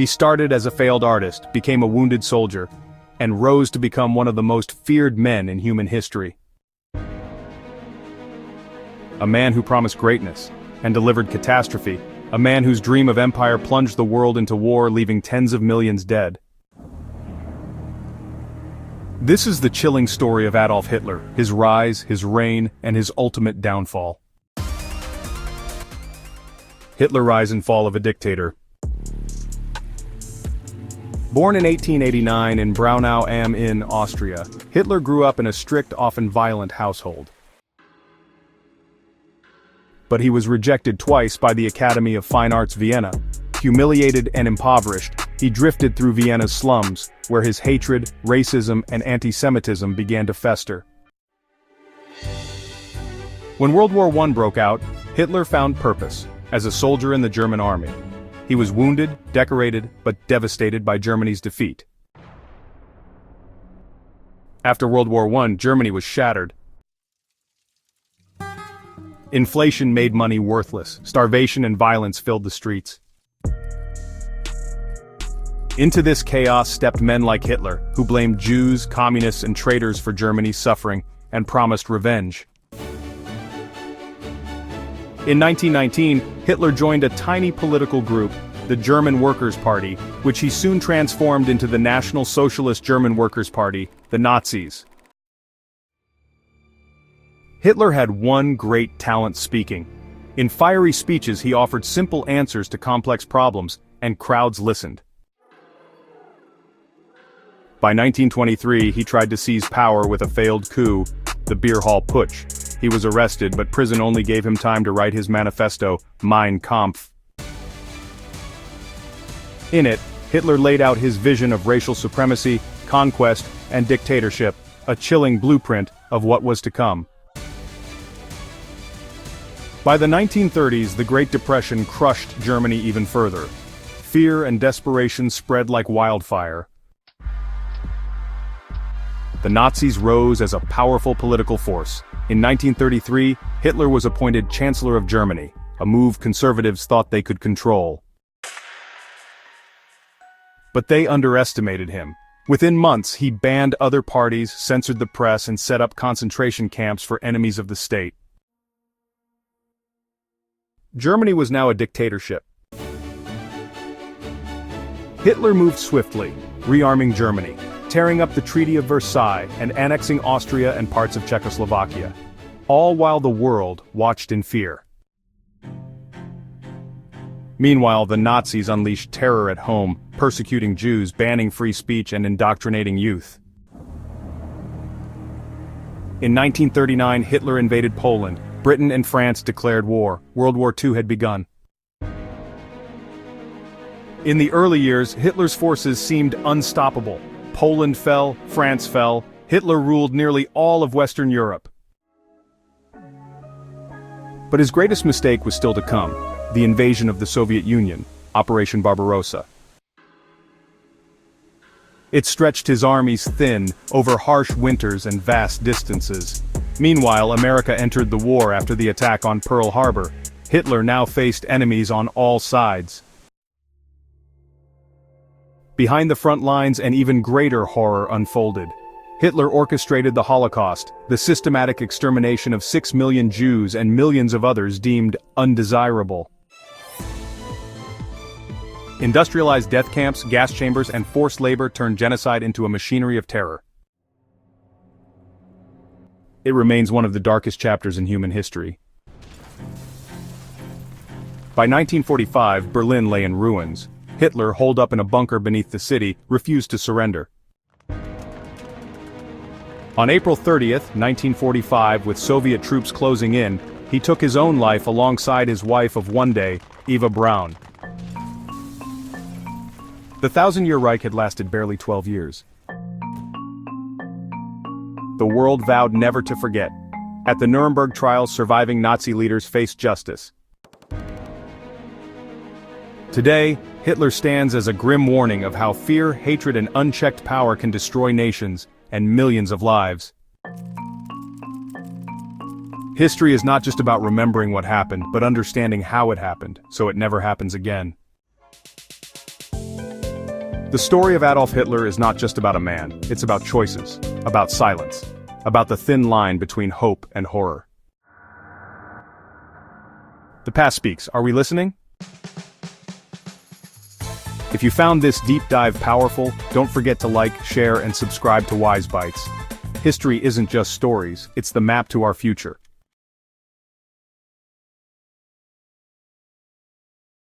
He started as a failed artist, became a wounded soldier, and rose to become one of the most feared men in human history. A man who promised greatness and delivered catastrophe, a man whose dream of empire plunged the world into war, leaving tens of millions dead. This is the chilling story of Adolf Hitler, his rise, his reign, and his ultimate downfall. Hitler: Rise and Fall of a Dictator. Born in 1889 in Braunau am Inn, Austria, Hitler grew up in a strict, often violent household. But he was rejected twice by the Academy of Fine Arts Vienna. Humiliated and impoverished, he drifted through Vienna's slums, where his hatred, racism, and anti-Semitism began to fester. When World War I broke out, Hitler found purpose as a soldier in the German army. He was wounded, decorated, but devastated by Germany's defeat. After World War I, Germany was shattered. Inflation made money worthless, starvation and violence filled the streets. Into this chaos stepped men like Hitler, who blamed Jews, communists, and traitors for Germany's suffering, and promised revenge. In 1919, Hitler joined a tiny political group, the German Workers' Party, which he soon transformed into the National Socialist German Workers' Party, the Nazis. Hitler had one great talent: speaking. In fiery speeches he offered simple answers to complex problems, and crowds listened. By 1923 he tried to seize power with a failed coup, the Beer Hall Putsch. He was arrested, but prison only gave him time to write his manifesto, Mein Kampf. In it, Hitler laid out his vision of racial supremacy, conquest, and dictatorship, a chilling blueprint of what was to come. By the 1930s, the Great Depression crushed Germany even further. Fear and desperation spread like wildfire. The Nazis rose as a powerful political force. In 1933, Hitler was appointed Chancellor of Germany, a move conservatives thought they could control. But they underestimated him. Within months, he banned other parties, censored the press, and set up concentration camps for enemies of the state. Germany was now a dictatorship. Hitler moved swiftly, rearming Germany, tearing up the Treaty of Versailles and annexing Austria and parts of Czechoslovakia, all while the world watched in fear. Meanwhile, the Nazis unleashed terror at home, persecuting Jews, banning free speech, and indoctrinating youth. In 1939, Hitler invaded Poland. Britain and France declared war. World War II had begun. In the early years, Hitler's forces seemed unstoppable. Poland fell, France fell, Hitler ruled nearly all of Western Europe. But his greatest mistake was still to come: the invasion of the Soviet Union, Operation Barbarossa. It stretched his armies thin, over harsh winters and vast distances. Meanwhile, America entered the war after the attack on Pearl Harbor. Hitler now faced enemies on all sides. Behind the front lines, an even greater horror unfolded. Hitler orchestrated the Holocaust, the systematic extermination of 6 million Jews and millions of others deemed undesirable. Industrialized death camps, gas chambers, and forced labor turned genocide into a machinery of terror. It remains one of the darkest chapters in human history. By 1945, Berlin lay in ruins. Hitler, holed up in a bunker beneath the city, refused to surrender. On April 30th, 1945, with Soviet troops closing in, he took his own life alongside his wife of one day, Eva Braun. The Thousand-Year Reich had lasted barely 12 years. The world vowed never to forget. At the Nuremberg trials, surviving Nazi leaders faced justice. Today, Hitler stands as a grim warning of how fear, hatred, and unchecked power can destroy nations and millions of lives. History is not just about remembering what happened, but understanding how it happened, so it never happens again. The story of Adolf Hitler is not just about a man, it's about choices, about silence, about the thin line between hope and horror. The past speaks. Are we listening? If you found this deep dive powerful, don't forget to like, share, and subscribe to WiseBytes. History isn't just stories, it's the map to our future.